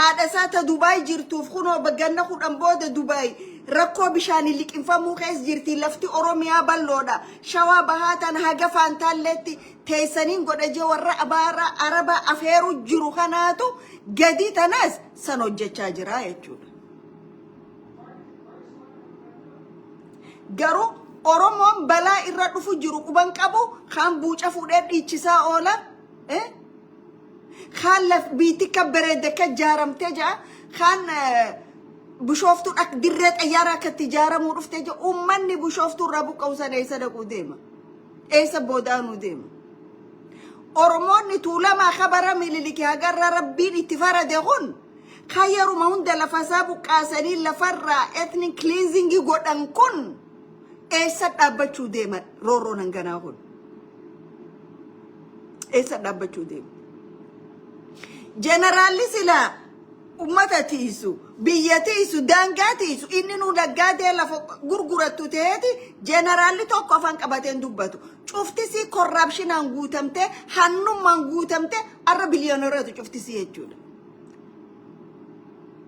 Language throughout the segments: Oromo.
هذا سات دبي جرتو فخنو بجنة خد أمبود دبي ركوا بشان اللي كنفمو خيس جرتي لفتي أوروميا باللودا شوابهاتن هجفان تالتي تيسنين قد أجي ورا أبارا عربا أفيرو جروخاناتو جديد ناس سنوجة تاجرا يجود جرو أورومون بلا إرادو فجرو كبان كابو خان بوجا فودت إيشيسا أولا خالف بيتك بريدك جارم تجا خان بشوفتو أقدرت أيارا كتجارة مرف تجا أمني بشوفتو رابو كوسان إيسا دكو ديما إيسا بودانو ديما أرمون نتولا ما خبر مليلك هاجر ربين اتفارة دهون خيروا ما هند لفسابو كاسانين لفرة ethnic cleansing يقول أنكون إيسا دابتشو ديما رورو ننغناهون إيسا دابتشو ديما جنرالي سلا أمتا تيسو بيا تيسو دانجا تيسو إني نو دقادي لفو غرغرتو تهدي جنرالي توقع فان كباتين دوباتو شفتي سي كورابشن انغوتمتي هنو منغوتمتي أرى بليونيراتو شفتي سي يجودا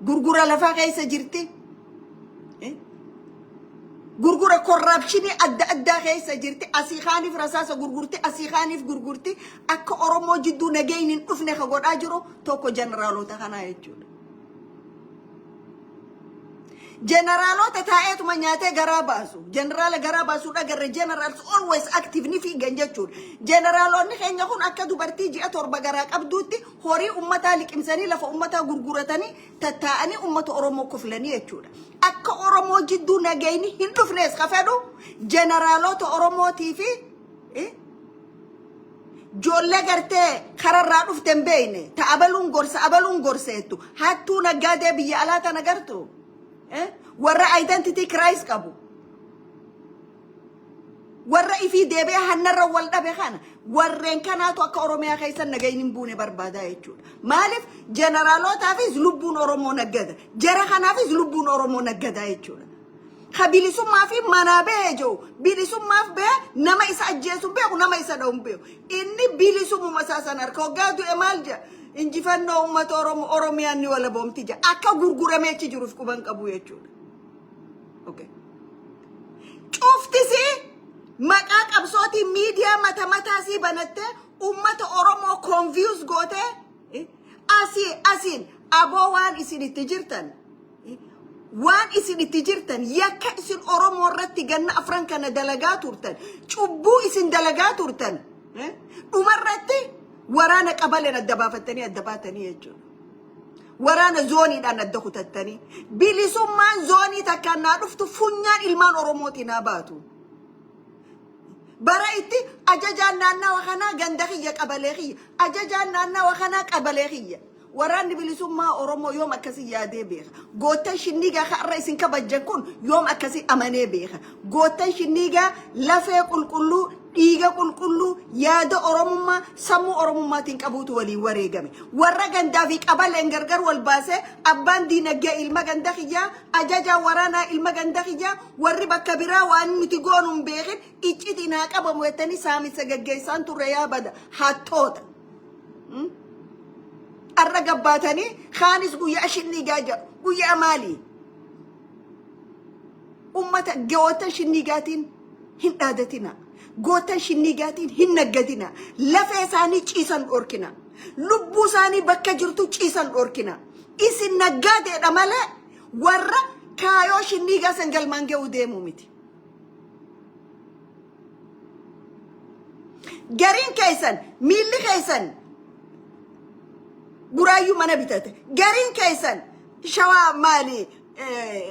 غرغرة لفا غيسا جرتي غرغرة كورابشني أدى غيسا جرتي أسيخاني فرساسة غرغرتي أسيخاني في غرغرتي أكا أورمو جدو نجينين أفني خغور أجرو توكو جنرالو تخانا يجودا generalo tataet manyate garabasu general garabasu dagar generals always active ni fi ganjachur generalo ni khenya kun akadu bartiji ator bagara qabduti hori ummata likimsani lafa ummata gurguratani tataani ummata oromo kuflani yachura akka oromo jiddu nagayni hindufnes khafadu generalo to oromo tifi jolle garte khararra duften beene ta abalun gorsetu hattu nagade biya alata nagartu ورا identity crisis كابو ورا إفي دبي هنرا والدا بخانا ورين كاناتو أكوروميا خيسان نجاين بوني بربادا يجود مالف جنرالات هافيز لبون أورومو نجدا جرخان هافيز لبون أورومو نجدا يجود خبيلسو ما في منابع جو بيلسو ما في بيا نما إسا أجيسو بيا ونما إسا دوم بيا إني بيلسو ممساسا نركو قادو إمالجا إنجي فانا أمة أوروميا ني ولا بوم تيجا أكا غرغورة ميتي جروف كوبان كابو يجود اوكي شفتي سي مقاق ابصوتي ميديا متا سي بنته امه اورومو كونفيوز غوته اسين ابوان اسين تجرتن وان اسين تجرتن يك اسين اورومو رتي جن افران كان دلغاتورتن چوبو اسين دلغاتورتن عمرتي ورانا قبلنا الدباتني يجو ورانا زوني دانا الدخوت التاني بيلي سمان زوني تكنا رفتو فنيان إلمان أروموتي ناباتو برايتي أجاجان نانا وخنا غندخية قبليخية أجاجان نانا وخنا قبليخية وراني بيلي سمان أرومو يوم أكسي يادي بيخ غوتا شنيغا خرسين كبجاكون يوم أكسي أماني بيخ غوتا شنيغا لفه كل إيجا كل يادا أورمما سمو أورمما تنكبوت ولي وريجامي ورجعن دافيك أبل إنجرجر والباسة أبان دينا جا المجن دخيا أجاجا ورانا المجن دخيا وربا كبيرة وان متجون بيغن إيجتنا كابا موتني سامي سججيسان تريا بدا هاتوت الرجباتني خانس قوي أشني جاجا قوي أمالي أمة جوتا شني جاتين هندادتنا غوتا شنيغاتين هنغدينا لفيساني تشيسان اوركينا لبوساني بكا جرتو تشيسان اوركينا اسي نغادي دماله ورا كايو شنيغا سنجل مانغو ديمو ميتي غارين كايسان ميلي كايسان برايو مانا بيتات غارين كايسان شوا مالي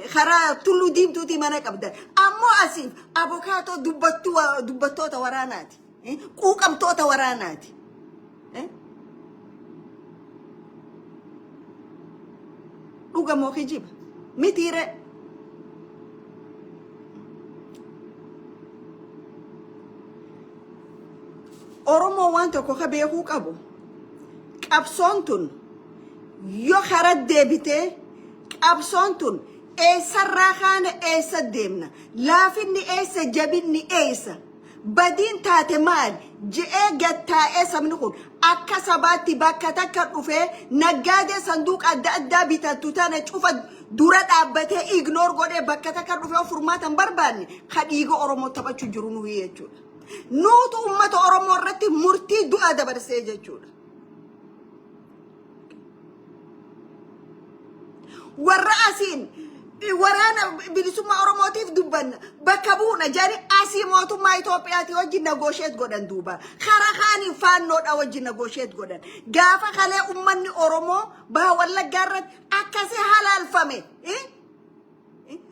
خرا تلو ديم توتي مانا كبدا أمو أسيف أبوكاتو دبتو توراناتي كوكم تو توراناتي لوغا موخي جيب ميتيرة أورومو وانتو كوكا بيهوك أبو كابسونتون يو خرا ديبتي أبسونتون إيسا راخان إيسا ديمنا لافني إيسا جابني إيسا بدين تاتي مال جئ جتا اسم نقول أكسباتي بكتك رفه نجاد صندوق أدى بتاتوتانا تشوف دورات أبته إغنور قدر بكتك رفه فرمات برباني خد يجو أورمو تبى تجرونه يجوا نوت أمة أورمو رتي مرتي دعاء دبر سيجوا والرأسين ورانا بلسما أورموتيف دبنا بكابونا جاري أسي موتو ما يتوبياتي وجه نغوشيت قدن دوبا خراخاني فان نوت أوجه نغوشيت قدن غافا خالي أمني أورمو بها ولا جارت أكاسي حلال فمي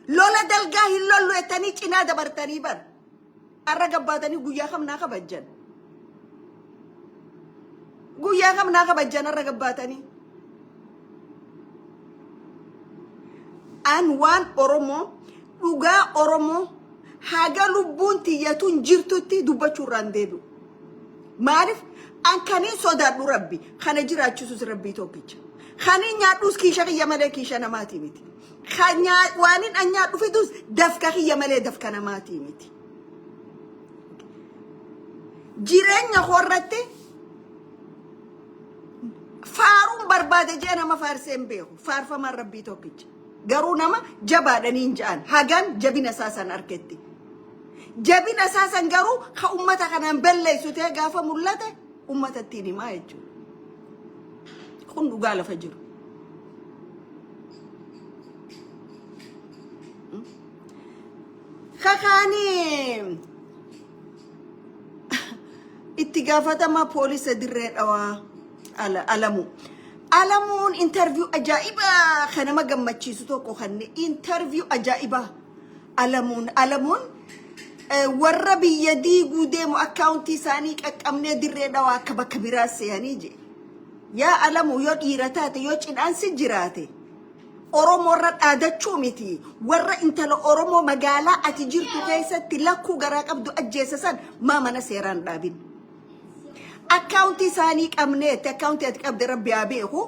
لولا دلقاه اللولو يتاني چنا دبرتاني بر الرقباتاني قويا خمنا خبجن قويا خمنا خبجن الرقباتاني an wan oromo duga oromo haga lubunti yatun jirtutti dubachu randebu marif an kanin sodadu rabbi khana jirachu rabbi tokicha khani nyaadus kisha yamale kisha namati miti khanya wanin anya dufidus dafka yamale dafka namati miti jirenya khorratte farum barbade jena ma farsen behu farfa man rabbi tokicha garuu nama jabaadhaniin ja'an hagan jabina saasan arketti jabina saasan garuu ka ummata kanaan balleessu ta'e gaafa mul'ate ummatatti himaa jechuudha kun dhugaa lafa jiru kakaani itti gaafatama poolisa dirree dhawaa alamu alamun interview ajaiba khana magammachiisu tokko khanne interview ajaiba alamun warra biyadi gudeemu accounti sani qaqqamne dirree dhawaa akka bakka biraase yani je ya alamu yo dhiirataate yo cidhaansi jiraate oromo irra dhaadachuu miti warra intala oromo magaalaa ati jirtu keessatti lakkuu garaa qabdu ajjeesasan maa mana seeraan dhaabin accounti sani qamneet accounti at qabde rabbi abeeku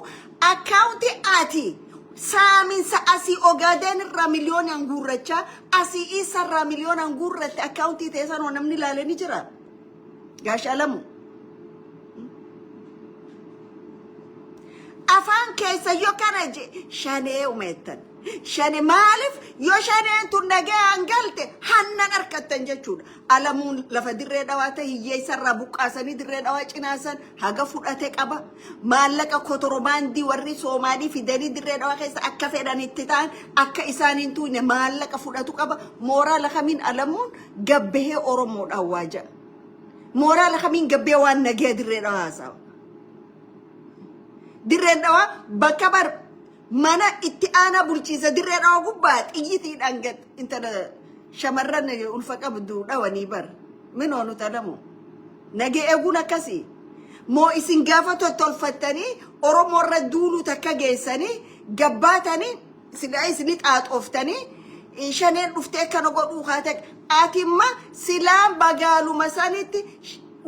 accounti ati samin sa asi ogaden ra million angurracha asi isa ra million angurrat accounti tesan namni laleni jira gash alamu afan kaysa yo kanaje shane umetan shane malif yo shane tunage angalte hannan arkatan jechuudha alamun lafa dirree dhawaata hiyyeessa irraa buqqaasanii dirree dhawaa cinaasan haga fudhate qaba maallaqa kotorobandi warri Soomaalii fidanii dirree dhawaa keessa akka fedhanitti ta'an akka isaaniin tuune maallaqa fudhatu qaba mooraala kamiin alamuun gabbehee Oromoodha waaja mooraala kamiin gabbee waan nagee dirree dhawaa haasawa dirree dhawaa bakka bar mana itti aana bulchiisa dirree dhawaa gubbaa xiyyitiidhaan gad intala shamarran ulfa qabdu dhawanii bar minoonu talamu nagee eeguun akkasii moo isin gaafa tottolfattanii Oromoo irra duulu takka geessanii gabbaatanii silaa isini xaaxooftanii shaneen dhuftee kana godhuu haate atimma silaa bagaaluma sanitti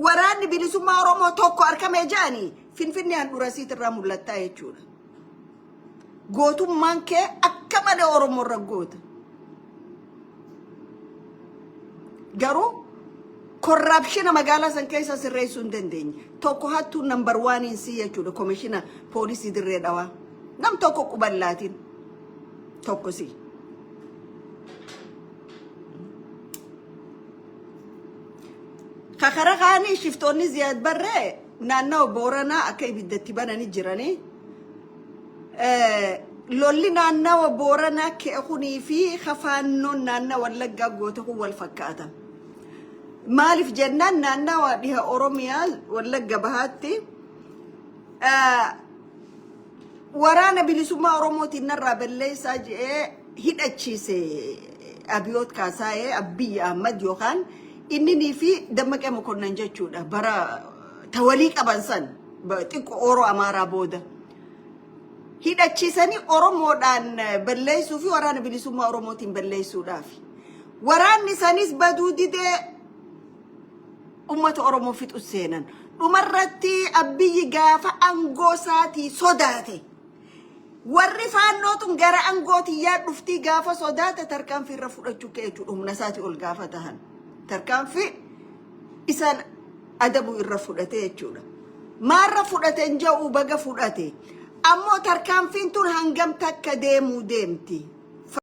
waraanni bilisummaa Oromoo tokko arkamee jaanii finfinnee handurasiit irraa mul'attaa jechuudha gootummaan kee akka malee Oromoo irra goota garuu corruption magaalaa san keessa sirreessuu hin dandeenye tokko hattuu number 1 in si jechuudha commissioner police dirree dhawaa nam tokko quballaatiin tokko si kakara kaanii shiftoonni Ziyaad Barree naannoo Booranaa akka ibiddatti bananii jiranii lolli naannoo Booranaa keekunii fi khafaannoon naannoo Wallaggaa goota kun wal fakkaata maalif jennaan naannoo dhiha Oromiyaa Wallagga bahaatti waraana bilisummaa Oromootiin narraa balleessaa jedhee hidhachiise Abiyoot Kaasaayee Abiyyi Ahmad yookaan inni fi Dammaqee Mokonnon jechuudha bara tawalii qaban san xiqqoo Oro Amaaraa booda hidhachiisanii Oromoodhaan balleessuu fi waraana bilisummaa Oromootiin balleessuudhaaf waraanni sanis baduu didee ummata Oromoo fixu seenan dhumarratti Abiyyi gaafa aangoo isaatii sodaate warri faannootun gara aangootii yaa dhuftii gaafa sodaate tarkaanfii irra fudhachuu keetu humna isaatii ol gaafa tahan tarkaanfii إسان أدبو الرفضته يجونا ما رفضته إنجاو بقى فضته أمو تركان فين تون هنجم تك ديمو ديمتي